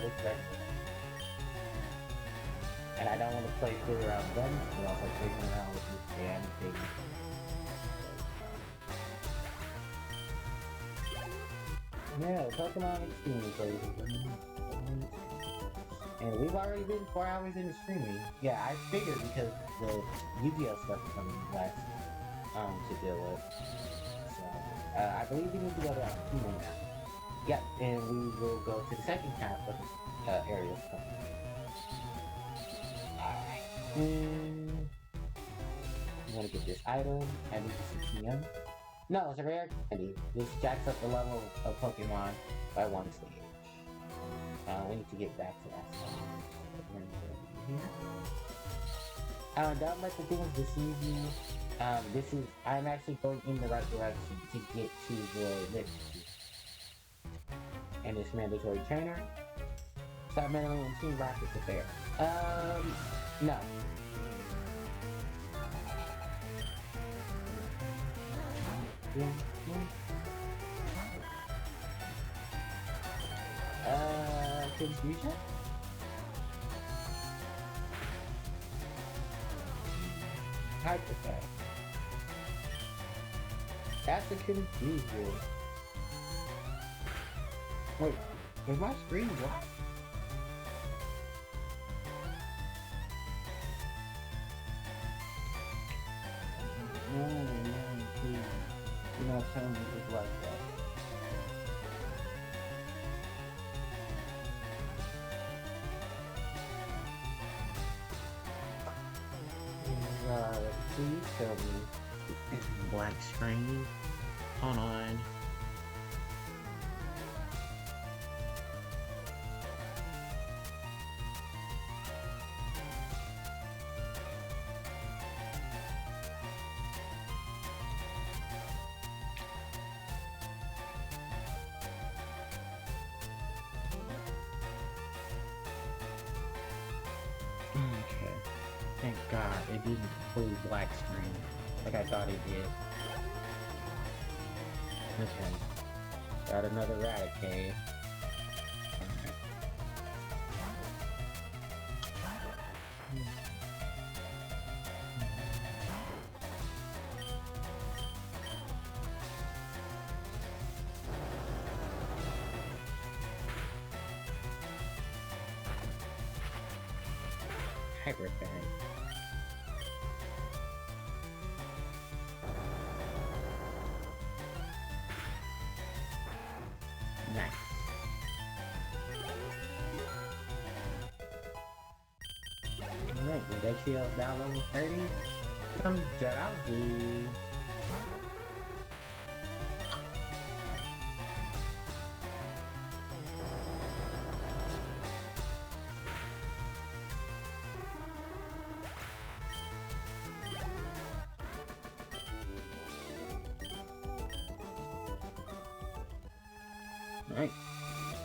looks better. And I don't want to play through around buttons, but also figuring around with this damn thing. Yeah, Pokemon extremely crazy. And we've already been 4 hours into streaming. Yeah, I figured because the Yu-Gi-Oh stuff is coming last to deal with. So I believe we need to go to our team now. Yep, and we will go to the second half of this area. Alright. I'm gonna get this item. I need to 6 PM. No, it's a rare candy. This jacks up the level of Pokemon by 1 stage. We need to get back to that stuff. Don't let the things deceive you. I'm actually going in the right direction to get to the Livestream. And this mandatory trainer. Stop meddling in Team Rocket's affair. No. Confusion? Hypercat. That's a confusion. Wait, is my screen black? No, please. You're not telling me it's like that. Please tell me it's black screen. Hold on. Okay. Thank God it didn't include black screen like I thought it did. Okay. Got another Raticate. Hyper Fang. Nice. Alright, we got you down level 30. Some Jirachi. Alright.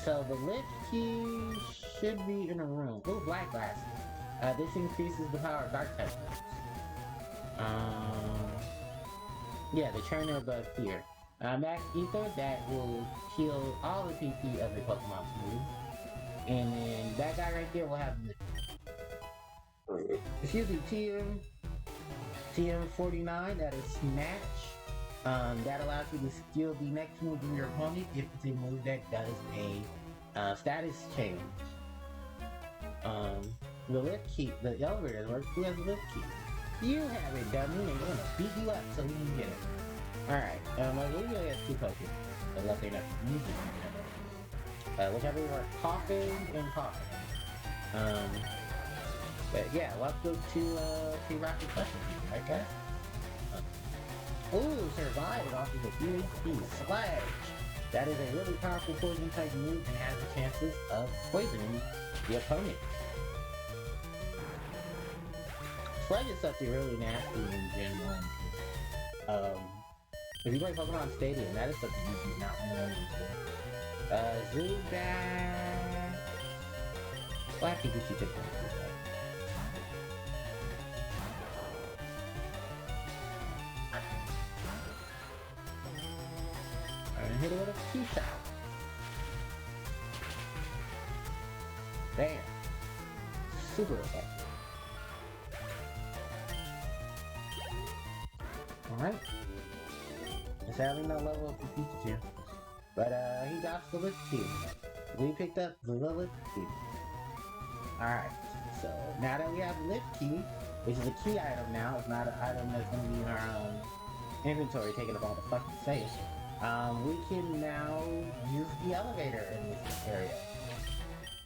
So the lift key should be in a room. Oh, black glass. This increases the power of dark type moves. Yeah, the trainer above here. Max Ether, that will heal all the PP of the Pokemon's moves. And then that guy right there will have the... Excuse me, TM49, that is Snatch. That allows you to steal the next move of your opponent if it's a move that does a status change. The lift key, the elevator works. Who has the lift key? You have it, dummy, and we're gonna beat you up so we can get it. Alright, I believe he has 2 Pokemon, but luckily enough to use it. Whichever are coughing and coughing. But yeah, let's go to Rocket Question, right guys? Ooh, survived off of the UHP Sledge. That is a really powerful poison type move and has the chances of poisoning the opponent. Sledge is something really nasty in general. If you play Pokemon Stadium, that is something you do not want to run into. Zubat. Well, I think we should take one. Hit it with a key shot. Bam. Super effective. Alright. Sadly no level up for Pikachu. But he got the Lift Key. We picked up the Lift Key. Alright. So now that we have the Lift Key, which is a key item now, it's not an item that's gonna be in our inventory taking up all the fucking space. We can now use the elevator in this area.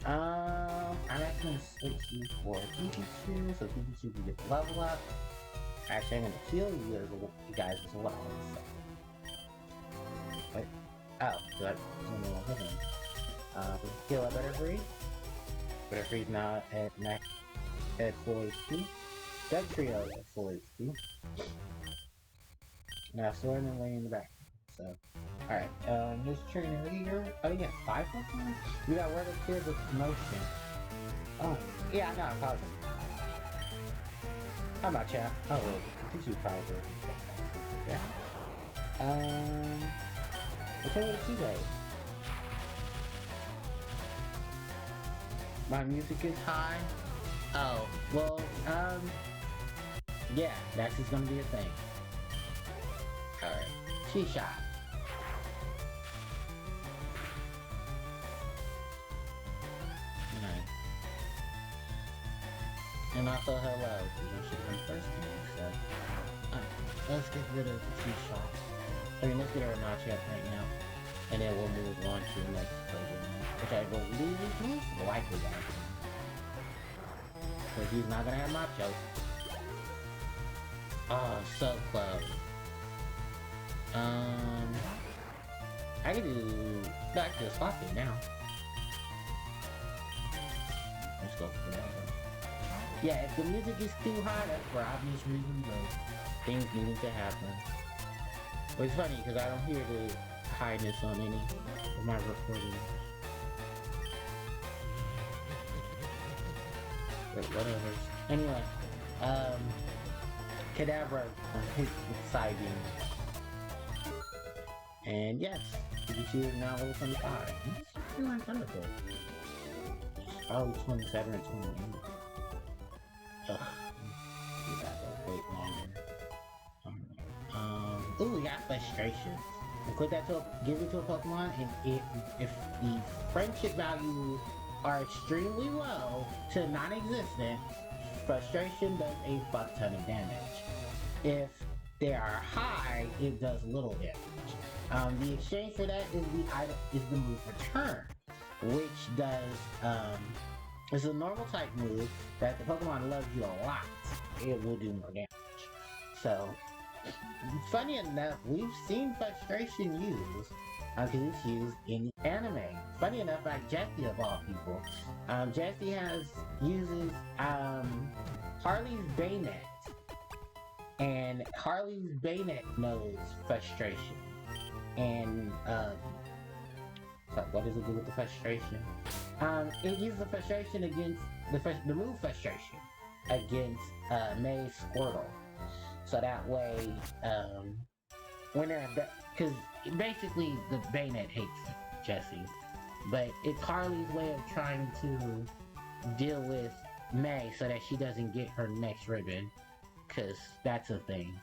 I'm actually gonna switch you for Pikachu, so Pikachu can get the level up. Actually, I'm gonna heal you guys as well. So. Wait. Oh, good. Heal up Butterfree. Butterfree's now at max at full HP. That trio is at full HP. Now Soren and Lane in the back. So, alright, this trainer here. Oh, yeah, 5 Pokemon? We got word up here with promotion. Oh, yeah, I know, I'm pausing. How about chat? Oh, well, Pikachu probably. Yeah. I'll tell you what she does. My music is high. Oh, well, yeah, that's just gonna be a thing. Alright, she shot. Nice. And also hello, she's been first to me, so. Alright, let's get rid of the two shots. I mean, let's get her a notch up right now. And then we'll move on to the next program. Which I believe is most likely that. Because he's not gonna have Macho. Oh, so close. I can do... No, I can just swap it now. Let's go for that one. Yeah, if the music is too high, that's for obvious reasons, but things needing to happen. But it's funny, because I don't hear the highness on any of my recordings. But whatever. Anyway, Kadabra hit the side beam. And yes, Pikachu is now level 25. He's doing Thunderbolt. Probably 27 or 28. Ugh. We gotta wait longer. Ooh, we got Frustration. We'll put that to give it to a Pokemon, and if the friendship values are extremely low to non-existent, Frustration does a fuck ton of damage. If they are high, it does little damage. The exchange for that is the move Return, which does it's a normal type move that the Pokemon loves you a lot. It will do more damage. So, funny enough, we've seen Frustration used because it's used in the anime. Funny enough, like Jessie of all people, Jessie uses Harley's Bayonet, and Harley's Bayonet knows Frustration. And so what does it do with the Frustration? It uses the Frustration against the move Frustration against May's Squirtle. So that way, when they're because basically the Bayonet hates Jessie, but it's Harley's way of trying to deal with May so that she doesn't get her next ribbon, because that's a thing.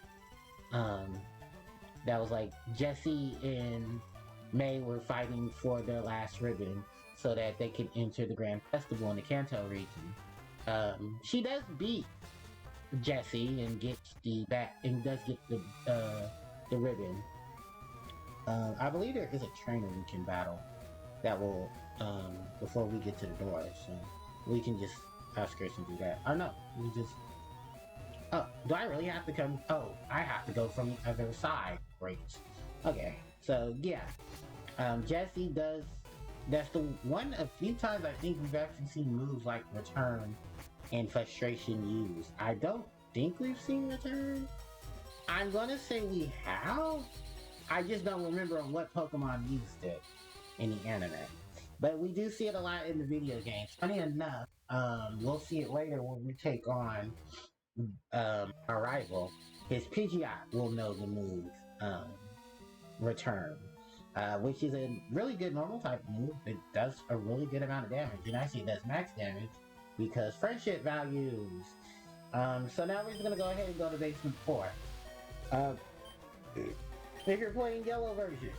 That was like Jessie and May were fighting for their last ribbon so that they could enter the Grand Festival in the Kanto region. She does beat Jessie and gets the back and does get the ribbon. I believe there is a trainer we can battle that will before we get to the door, so we can just outskirts and do that. Oh no, we just. Oh, do I really have to come? Oh, I have to go from the other side. Great. Okay, so yeah, Jessie does. That's the one of few times I think we've actually seen moves like Return and Frustration used. I don't think we've seen Return. I'm gonna say we have. I just don't remember on what Pokemon used it in the anime. But we do see it a lot in the video games. Funny enough, we'll see it later when we take on our rival. His Pidgeot will know the move Return. which is a really good normal type move. It does a really good amount of damage, and actually it does max damage because friendship values. So now we're just gonna go ahead and go to basement 4. Uh, if you're playing yellow version,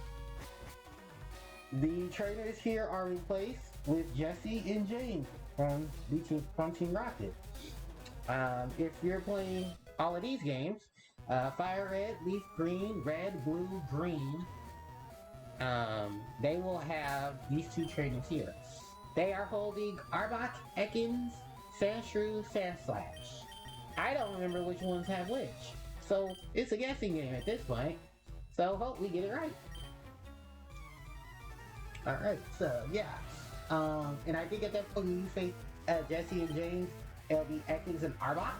the trainers here are replaced with Jesse and James from Team Rocket. If you're playing all of these games, Fire Red, Leaf Green, Red, Blue, Green, they will have these two trainers here. They are holding Arbok, Ekans, Sandshrew, Sandslash. I don't remember which ones have which. So it's a guessing game at this point. So hope we get it right. Alright, so yeah. And I think at that point you face Jesse and James, it'll be Ekans and Arbok.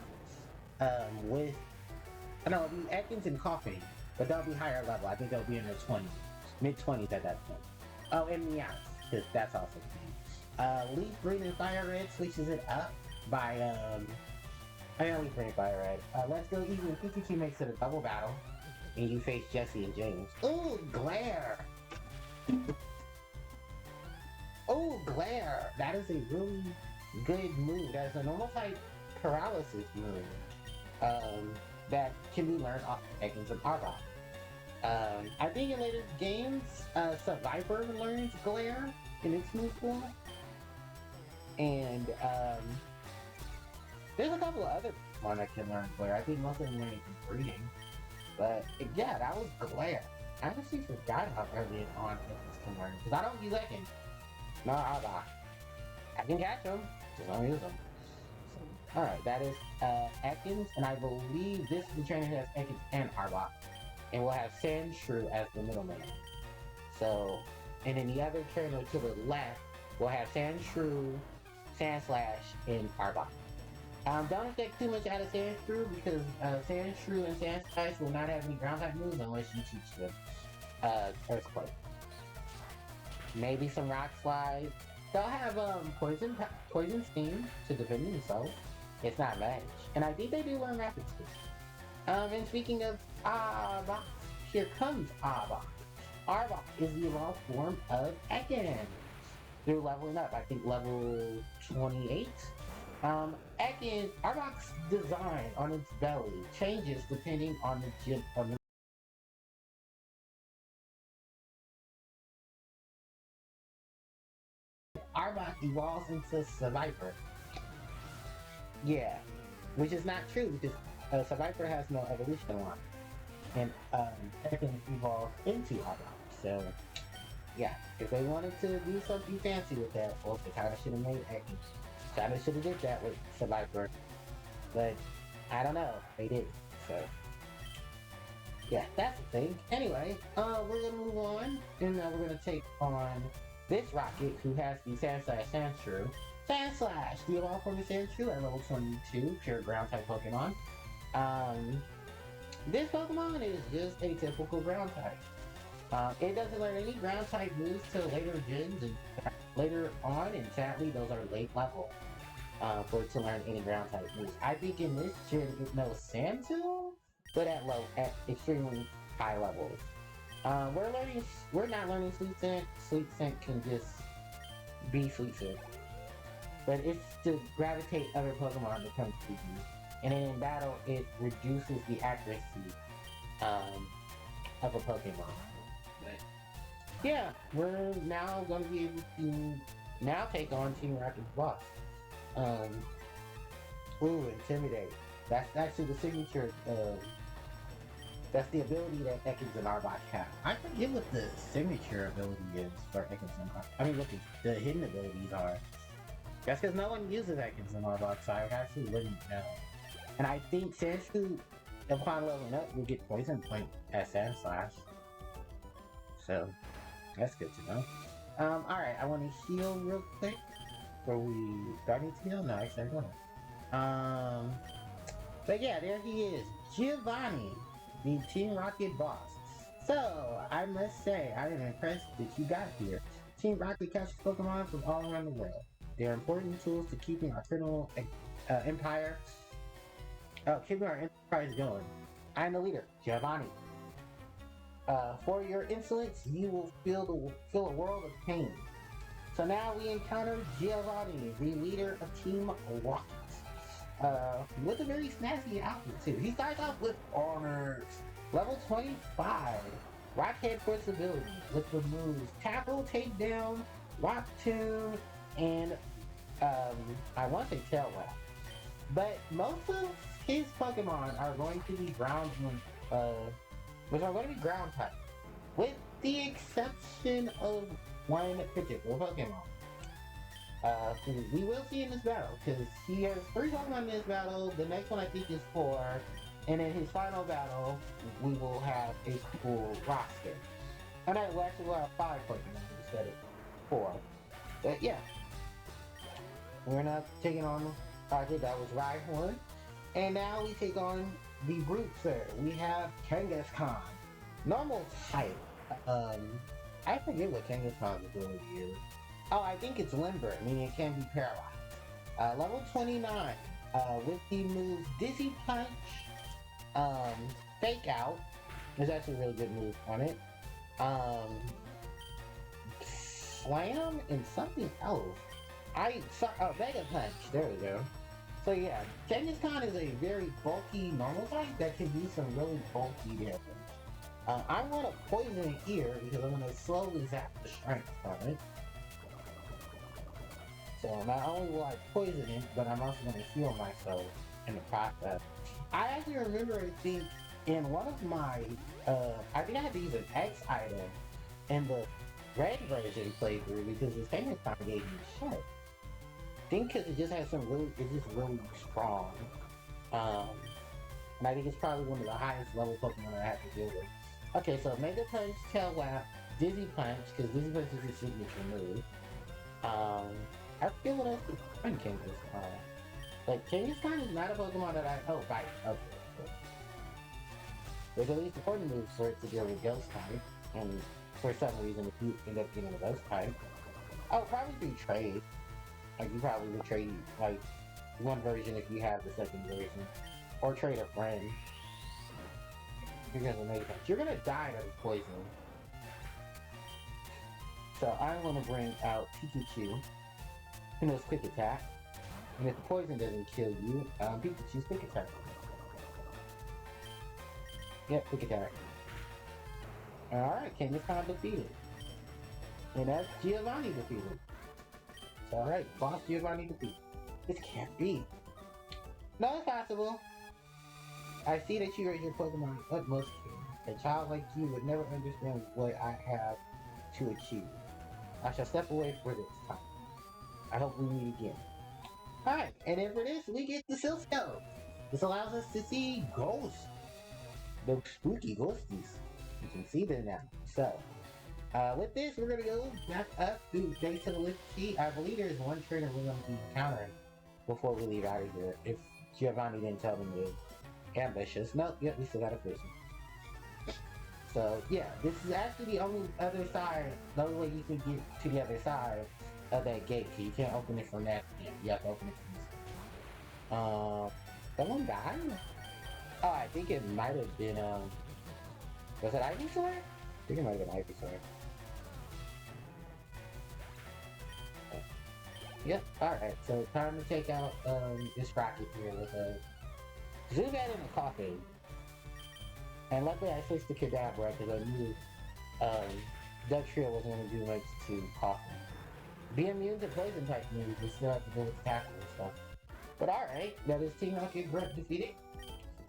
It'll be Ekans and Coughing, but they'll be higher level. I think they'll be in their 20s, mid-20s at that point. Oh, and Meowth, because that's also the thing. Leaf Green and Fire Red switches it up by, I know Leaf Green and Fire Red. Let's Go Even 52 makes it a double battle, and you face Jesse and James. Ooh, Glare! Oh, Glare! That is a really good move. That is a normal type paralysis move. That can be learned off of Ekans and Arbok. I think in later games, Survivor learns Glare in its move pool. And there's a couple of other Pokemon that can learn Glare. I think most of them learn it from breeding. But yeah, that was Glare. I honestly forgot how early on Ekans can learn it, because I don't use Ekans. No, Arbok. I can catch them, just don't use them. So, alright, that is Ekans, and I believe this is the trainer who has Ekans and Arbok. And we'll have Sandshrew as the middleman. So, and then the other trainer to the left will have Sandshrew, Sandslash, and Arbok. Don't expect too much out of Sandshrew because Sandshrew and Sandslash will not have any ground type moves unless you teach them Earthquake. Maybe some Rock Slide. They'll have Poison Steam to defend themselves. It's not much. And I think they do learn Rapid Speed. And speaking of Arbok, here comes Arbok. Arbok is the evolved form of Ekans. They're leveling up, I think level 28. Arbok's design on its belly changes depending on the Arbok evolves into Survivor. Yeah, which is not true because Survivor has no evolution line, and Ekans evolves into Arbok. So yeah, if they wanted to do something fancy with that, well, they kind of should have made Ekans. Kind of should have did that with Survivor, but I don't know, they did. So yeah, that's the thing. Anyway, we're gonna move on, and we're gonna take on this Rocket who has the Sandslash Sandshrew. Sandslash, the evolved form of Sandshrew at level 22, pure ground type Pokemon. This Pokemon is just a typical ground type. It doesn't learn any ground type moves till later gens and later on, and sadly those are late level for it to learn any ground type moves. I think in this gen it knows Sandtool, but at extremely high levels. We're not learning Sweet Scent. Sweet Scent can just be Sweet Scent. But it's to gravitate other Pokemon to come to you. And then in battle, it reduces the accuracy of a Pokemon. But yeah, we're now going to be able to now take on Team Rocket's boss. Intimidate. That's actually the signature. That's the ability that Ekans and Arbok have. I forget what the signature ability is for Ekans and Arbok. I mean, what the hidden abilities are. That's because no one uses Ekans and Arbok, so I actually wouldn't know. And I think Sandshrew, upon leveling up, will get Poison Point as Sandslash. So, that's good to know. Alright, I want to heal real quick. Do I need to heal? No, actually I don't. But yeah, there he is. Giovanni, the Team Rocket boss. So, I must say, I am impressed that you got here. Team Rocket catches Pokemon from all around the world. They are important tools to keeping our criminal empire, keeping our enterprise going. I am the leader, Giovanni. For your insolence, you will feel a world of pain. So now we encounter Giovanni, the leader of Team Rocket. With a very snazzy outfit too. He starts off with honors. Level 25. Rockhead Force ability with the moves Tackle, Takedown, Rock Tomb, and I want to say Tail Wrap. But most of his Pokemon are going to be which are going to be ground type, with the exception of one particular Pokemon. We will see in this battle, because he has 3 Pokemon in this battle, the next one I think is 4, and in his final battle, we will have a full roster. And I will actually have 5 Pokemon instead of 4. But yeah, we're not taking on Rocket, that was Rhyhorn. And now we take on the Bruiser. We have Kangaskhan. Normal type. I forget what Kangaskhan's ability is. Oh, I think it's Limber, meaning it can be paralyzed. Level 29, with the moves Dizzy Punch, Fake Out, there's actually a really good move on it, Slam, and something else. Mega Punch, there we go. So yeah, Kangaskhan is a very bulky normal type that can do some really bulky damage. I'm going to poison ear because I'm going to slowly zap the strength from it. So not only will I poison it, but I'm also going to heal myself in the process. I actually remember, I think, in one of my, I think I had to use an X item in the red version playthrough because this Kangaskhan gave me shit. I think because it just has it's just really strong. And I think it's probably one of the highest level Pokemon I have to deal with. Okay, so Mega Punch, Tail Wrap, Dizzy Punch, because Dizzy Punch is his signature move. I forget what else is on Kangaskhan. Like, Kangaskhan is not a Pokemon that oh, Bite. Okay. There's at least 40 moves for it to deal with Ghost type, and for some reason, if you end up getting a Ghost type, oh, probably do trade. Like, you probably would trade, like, one version if you have the second version. Or trade a friend. You're gonna die of poison. So I'm gonna bring out Pikachu, who knows Quick Attack. And if the poison doesn't kill you, Pikachu's Quick Attack. Yep, Quick Attack. Alright, Kangaskhan defeated. And that's Giovanni defeated. So alright, boss Giovanni defeated. This can't be. No, it's possible. I see that you raise your Pokemon utmost care. A child like you would never understand what I have to achieve. I shall step away for this time. I hope we meet again. Alright, and then for this, we get the Silk Scope. This allows us to see ghosts. Those spooky ghosties. You can see them now. So, with this, we're going to go back up to Day to the Lift Key. I believe there's one trainer we're going to be encountering before we leave out of here. If Giovanni didn't tell me to. Ambitious. Nope, yep, we still got a person. So, yeah, this is actually the only other side, the only way you can get to the other side of that gate. So you can't open it from that end. You have to open it from this. Someone died? Oh, I think it might have been, was it Ivysaur? I think it might have been Ivysaur. Yep, alright, so time to take out, this rocket here with a Zubat in a coffin. And luckily I switched to Kadabra because I knew Dugtrio wasn't going to do much to coffin. Be immune to poison type moves, but still have to deal with tackle and stuff. But alright, that is Team Rocket Grunt defeated.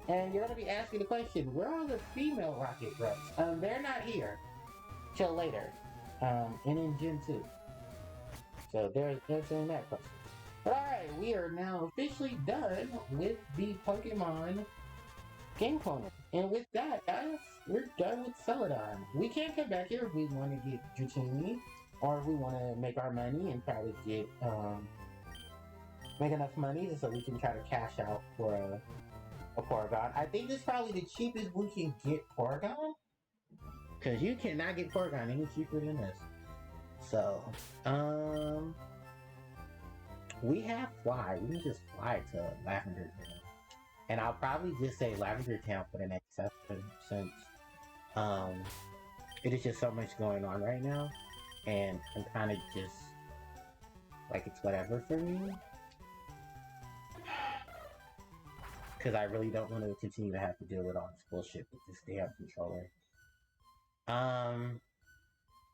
And you're going to be asking the question, where are the female Rocket Grunts? They're not here till later. And in Gen 2. So there's answering that question. But alright, we are now officially done with the Pokemon Game Corner. And with that, guys, we're done with Celadon. We can come back here if we want to get Dratini, or if we want to make our money and try to get, make enough money so we can try to cash out for a Porygon. I think this is probably the cheapest we can get Porygon, because you cannot get Porygon any cheaper than this. So, we have Fly. We can just fly to Lavender Town. And I'll probably just say Lavender Town for the next episode, since Um, it is just so much going on right now, and I'm kind of just like it's whatever for me, because I really don't want to continue to have to deal with all this bullshit with this damn controller.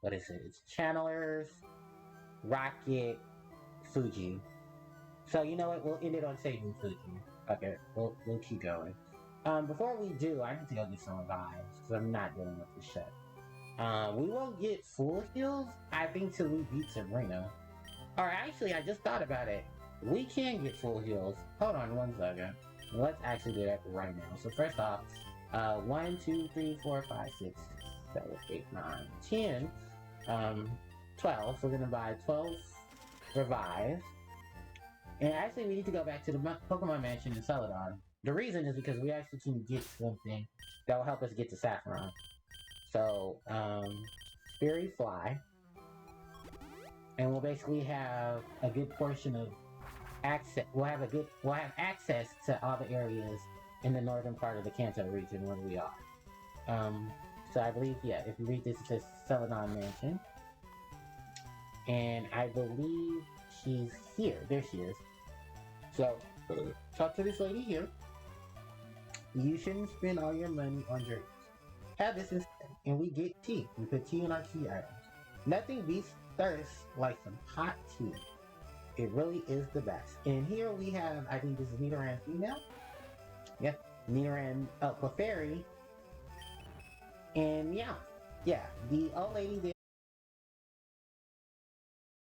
What is it? It's channelers, Rocket, Fuji. So you know what? We'll end it on saving Fuji. Okay, we'll keep going. Before we do, I need to go get some revives because I'm not dealing with this shit. We won't get full heals, I think, till we beat Sabrina. Or actually, I just thought about it. We can get full heals. Hold on one second. Let's actually do that right now. So first off, 1, 2, 3, 4, 5, 6, 7, 8, 9, 10, 12. So we're gonna buy 12 revives. And actually, we need to go back to the Pokemon Mansion in Celadon. The reason is because we actually can get something that will help us get to Saffron. So, Fairy Fly. And we'll basically have a good portion of access. We'll have access to all the areas in the northern part of the Kanto region where we are. So I believe, yeah, if you read this, it says Celadon Mansion. And I believe she's here. There she is. So, talk to this lady here. You shouldn't spend all your money on drinks. Have this instead, and we get tea. We put tea in our tea items. Nothing beats thirst like some hot tea. It really is the best. And here we have, I think this is Nidoran female. Yeah, Nidoran Clefairy. And yeah, the old lady